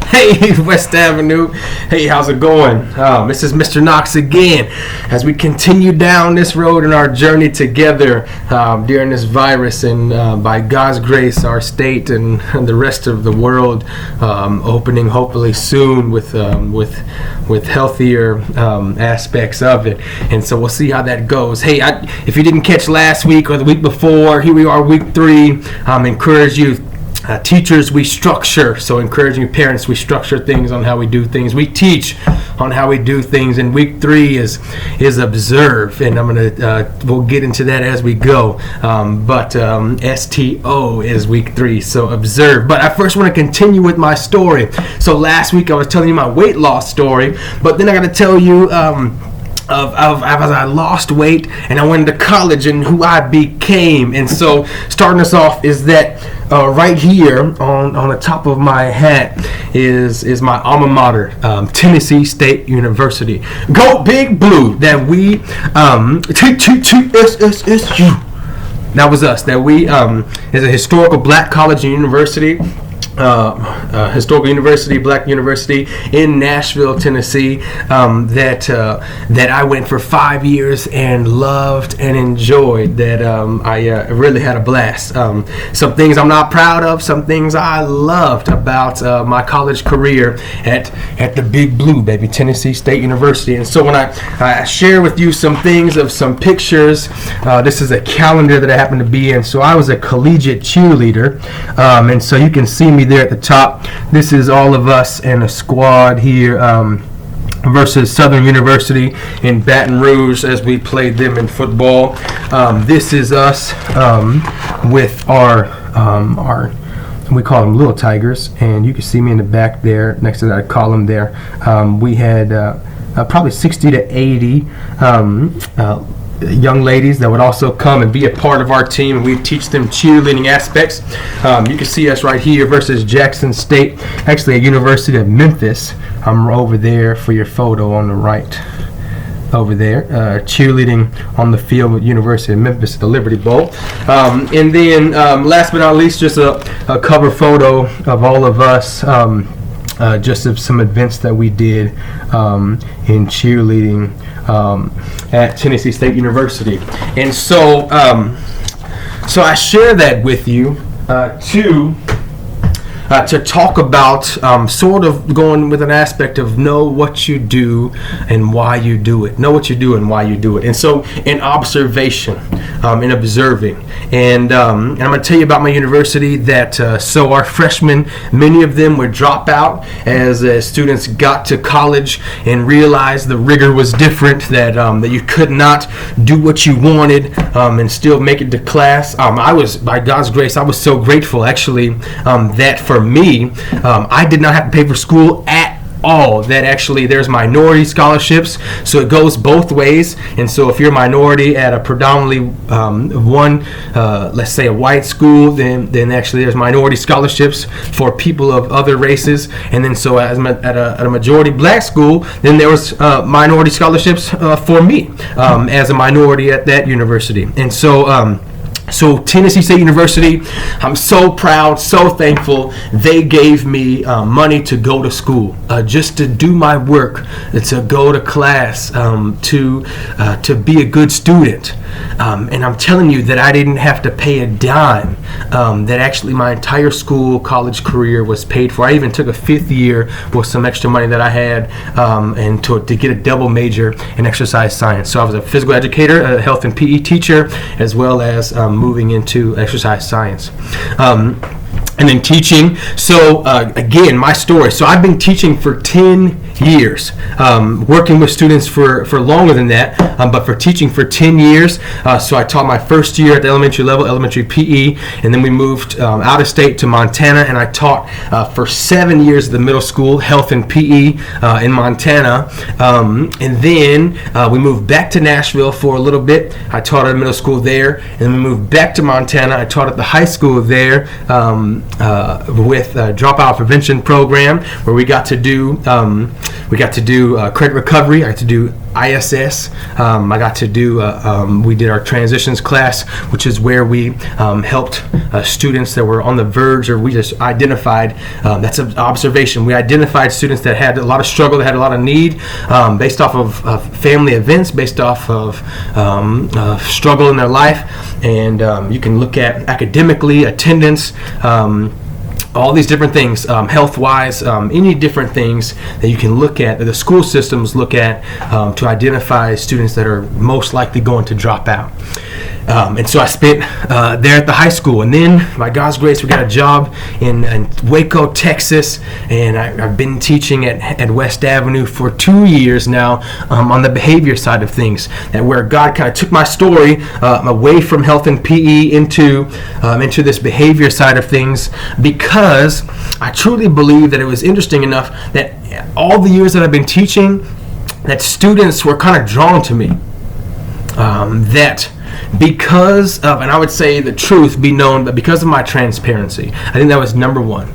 Hey, West Avenue. Hey, how's it going? This is Mr. Knox again as we continue down this road in our journey together during this virus, and by God's grace, our state and the rest of the world opening hopefully soon with healthier aspects of it. And so we'll see how that goes. Hey, if you didn't catch last week or the week before, here we are, week 3. Encourage you. Teachers, we structure, so encouraging parents, we structure things on how we do things. We teach on how we do things, and week 3 is observe, and we'll get into that as we go. But STO is week 3, so observe. But I first want to continue with my story. So last week I was telling you my weight loss story, but then I got to tell you of as I lost weight and I went to college and who I became. And so starting us off is that right here on the top of my hat is my alma mater, Tennessee State University. Go Big Blue! That we TSSU. That was us. That we is a historical black college and university. Historical university, black university in Nashville, Tennessee, that I went for 5 years and loved and enjoyed. That I really had a blast. Some things I'm not proud of, some things I loved about my college career at the Big Blue, baby, Tennessee State University. And so when I share with you some things of some pictures, this is a calendar that I happen to be in. So I was a collegiate cheerleader, and so you can see me there at the top. This is all of us in a squad here versus Southern University in Baton Rouge as we played them in football. This is us with our we call them Little Tigers, and you can see me in the back there next to that column there. We had probably 60 to 80 young ladies that would also come and be a part of our team, and we teach them cheerleading aspects. You can see us right here versus Jackson State, actually a University of Memphis. I'm over there for your photo on the right over there, cheerleading on the field with University of Memphis at the Liberty Bowl. And then last but not least, just a cover photo of all of us, just of some events that we did in cheerleading at Tennessee State University. And so so I share that with you to talk about sort of going with an aspect of know what you do and why you do it. Know what you do and why you do it. And so in observation, in observing. And I'm going to tell you about my university that so our freshmen, many of them would drop out as students got to college and realized the rigor was different, that you could not do what you wanted and still make it to class. I was, by God's grace, I was so grateful actually that for me, I did not have to pay for school at all. That actually there's minority scholarships, so it goes both ways. And so if you're a minority at a predominantly let's say a white school, then actually there's minority scholarships for people of other races. And then so at a majority black school, then there was minority scholarships for me as a minority at that university. And so Tennessee State University, I'm so proud, so thankful. They gave me money to go to school, just to do my work, to go to class, to be a good student. And I'm telling you that I didn't have to pay a dime. That actually my entire college career was paid for. I even took a 5th year with some extra money that I had, and to get a double major in exercise science. So I was a physical educator, a health and PE teacher, as well as moving into exercise science. And then teaching. So again, my story. So I've been teaching for 10 years, working with students for longer than that, but for teaching for 10 years. So I taught my first year at the elementary level, elementary PE, and then we moved out of state to Montana, and I taught for 7 years at the middle school, health and PE in Montana. And then we moved back to Nashville for a little bit. I taught at a middle school there, and then we moved back to Montana. I taught at the high school there, with a dropout prevention program, where we got to do We got to do credit recovery. I got to do ISS. I got to do, we did our transitions class, which is where we helped students that were on the verge, or we just identified, that's an observation. We identified students that had a lot of struggle, that had a lot of need, based off of family events, based off of struggle in their life. And you can look at academically, attendance, all these different things, health-wise, any different things that you can look at, that the school systems look at to identify students that are most likely going to drop out. And so I spent there at the high school, and then by God's grace we got a job in Waco, Texas, and I've been teaching at West Avenue for 2 years now on the behavior side of things, that where God kind of took my story away from health and PE into this behavior side of things, because I truly believe that it was interesting enough that all the years that I've been teaching, that students were kind of drawn to me, that because of, and I would say the truth be known, but because of my transparency, I think that was number one.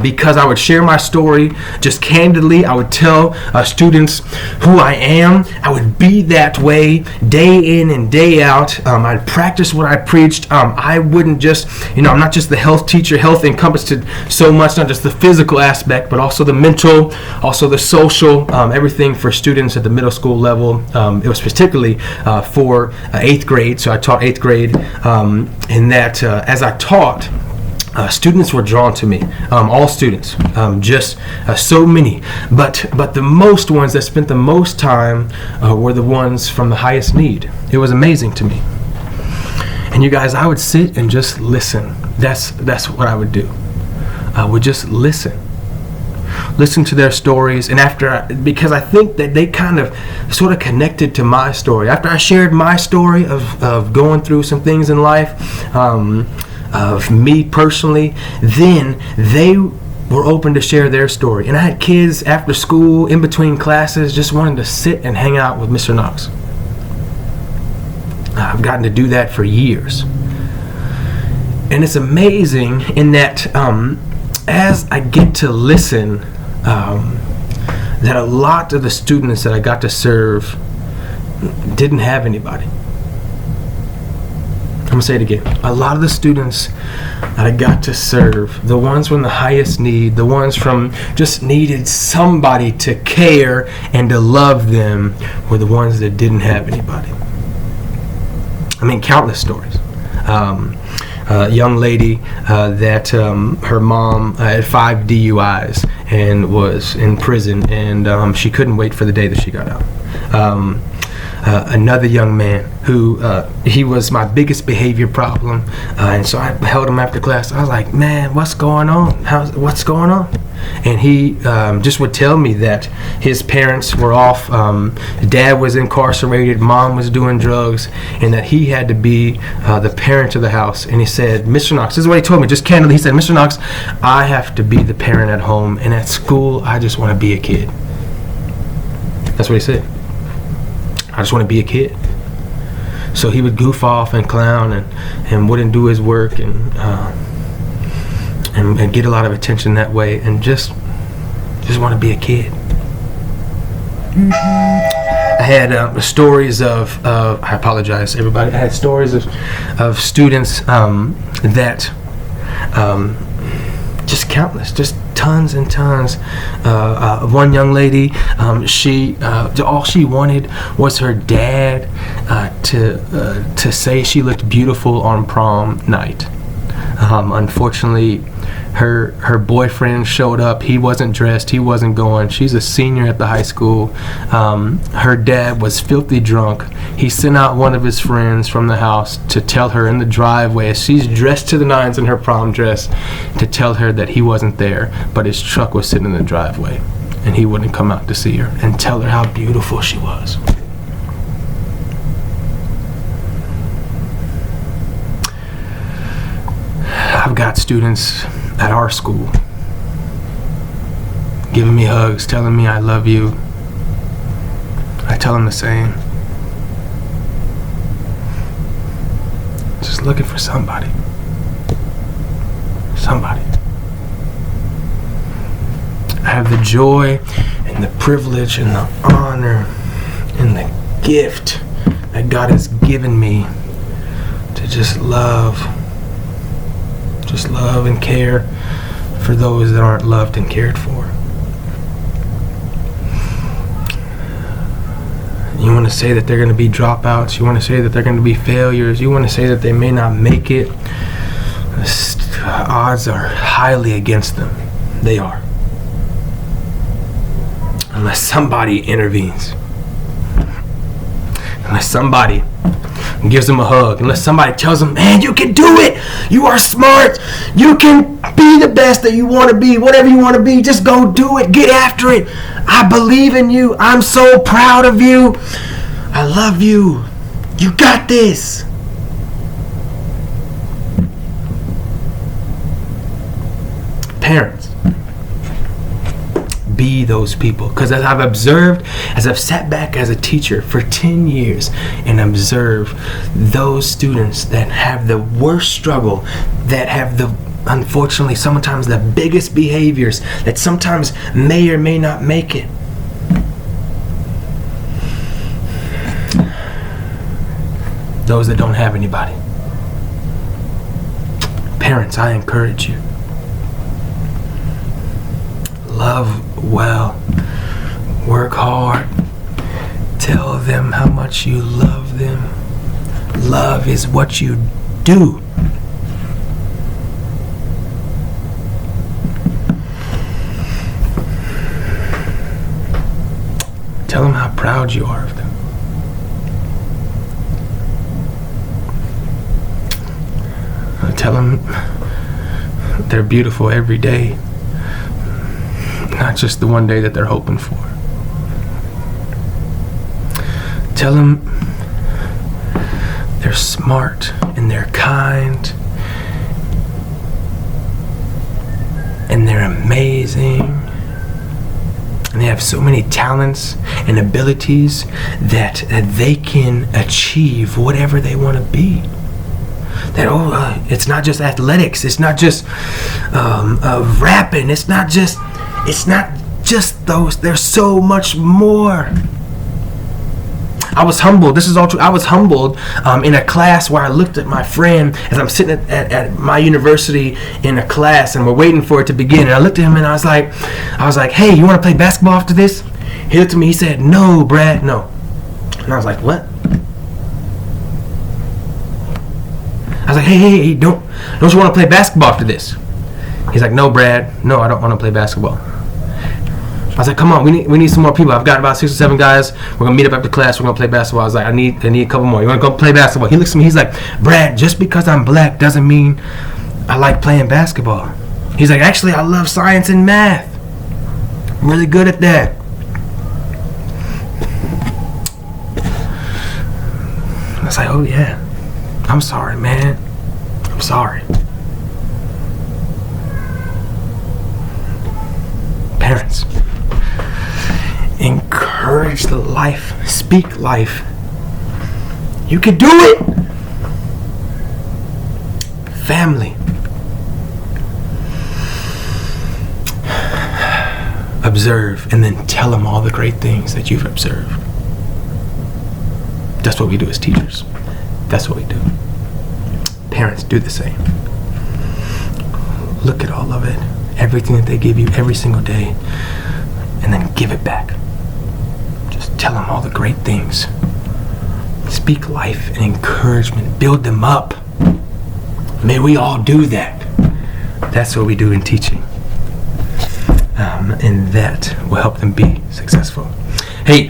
Because I would share my story just candidly. I would tell students who I am. I would be that way day in and day out. I'd practice what I preached. I wouldn't just, I'm not just the health teacher. Health encompassed so much, not just the physical aspect, but also the mental, also the social, everything for students at the middle school level. It was particularly for 8th grade. So I taught 8th grade, and that as I taught, students were drawn to me, all students, just so many. But the most ones that spent the most time were the ones from the highest need. It was amazing to me. And you guys, I would sit and just listen. That's what I would do. I would just listen to their stories, and because I think that they kind of sort of connected to my story. After I shared my story of going through some things in life, of me personally, then they were open to share their story. And I had kids after school, in between classes, just wanting to sit and hang out with Mr. Knox. I've gotten to do that for years. And it's amazing in that as I get to listen, that a lot of the students that I got to serve didn't have anybody. I'm going to say it again. A lot of the students that I got to serve, the ones from the highest need, the ones from just needed somebody to care and to love them, were the ones that didn't have anybody. I mean, countless stories. A young lady that her mom had 5 DUIs and was in prison, and she couldn't wait for the day that she got out. Another young man who he was my biggest behavior problem, and so I held him after class. I was like, "Man, what's going on? What's going on?" And he just would tell me that his parents were off, dad was incarcerated, mom was doing drugs, and that he had to be the parent of the house. And he said, "Mr. Knox," this is what he told me, just candidly, he said, "Mr. Knox, I have to be the parent at home, and at school, I just want to be a kid." That's what he said. I just want to be a kid. So he would goof off and clown and wouldn't do his work and get a lot of attention that way, and just want to be a kid. I had stories of I apologize, everybody. I had stories of students that just countless, just tons and tons. One young lady, she all she wanted was her dad to say she looked beautiful on prom night. Unfortunately, her boyfriend showed up. He wasn't dressed. He wasn't going. She's a senior at the high school. Her dad was filthy drunk. He sent out one of his friends from the house to tell her in the driveway, as she's dressed to the nines in her prom dress, to tell her that he wasn't there, but his truck was sitting in the driveway, and he wouldn't come out to see her and tell her how beautiful she was. I've got students at our school giving me hugs, telling me I love you. I tell them the same. Just looking for somebody. I have the joy and and the privilege and the honor and the gift that God has given me to just love and care for those that aren't loved and cared for. You want to say that they're going to be dropouts. You want to say that they're going to be failures. You want to say that they may not make it. The odds are highly against them. They are. Unless somebody intervenes. Unless somebody gives them a hug. Unless somebody tells them, man, you can do it. You are smart. You can be the best that you want to be. Whatever you want to be, just go do it. Get after it. I believe in you. I'm so proud of you. I love you. You got this. Parents, be those people. Because as I've observed, as I've sat back as a teacher for 10 years and observed those students that have the worst struggle, that have the, unfortunately, sometimes the biggest behaviors, that sometimes may or may not make it. Those that don't have anybody. Parents, I encourage you. Love well. Work hard. Tell them how much you love them. Love is what you do. Tell them how proud you are of them. Tell them they're beautiful every day, not just the one day that they're hoping for. Tell them they're smart and they're kind and they're amazing and they have so many talents and abilities that they can achieve whatever they want to be. That it's not just athletics, it's not just rapping, it's not just those. There's so much more. I was humbled. This is all true. I was humbled in a class where I looked at my friend as I'm sitting at my university in a class and we're waiting for it to begin. And I looked at him and I was like, hey, you want to play basketball after this? He looked at me. He said, no, Brad, no. And I was like, what? I was like, hey, don't you want to play basketball after this? He's like, no, Brad, no, I don't want to play basketball. I was like, come on, we need some more people. I've got about 6 or 7 guys. We're gonna meet up after class. We're gonna play basketball. I was like, I need a couple more. You wanna go play basketball? He looks at me. He's like, Brad, just because I'm black doesn't mean I like playing basketball. He's like, actually, I love science and math. I'm really good at that. I was like, oh yeah. I'm sorry, man. I'm sorry. Parents, encourage the life. Speak life. You can do it. Family. Observe and then tell them all the great things that you've observed. That's what we do as teachers. That's what we do. Parents, do the same. Look at all of it, everything that they give you every single day, and then give it back. Just tell them all the great things. Speak life and encouragement. Build them up. May we all do that. That's what we do in teaching. And that will help them be successful. Hey,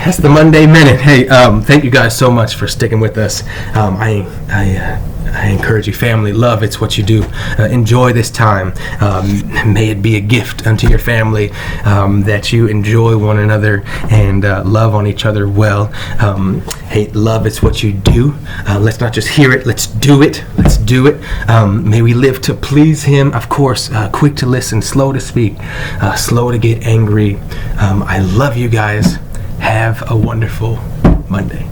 that's the Monday Minute. Hey, thank you guys so much for sticking with us. I encourage you, family, love, it's what you do. Enjoy this time. May it be a gift unto your family that you enjoy one another and love on each other well. Hey, love, it's what you do. Let's not just hear it, let's do it. Let's do it. May we live to please Him. Of course, quick to listen, slow to speak, slow to get angry. I love you guys. Have a wonderful Monday.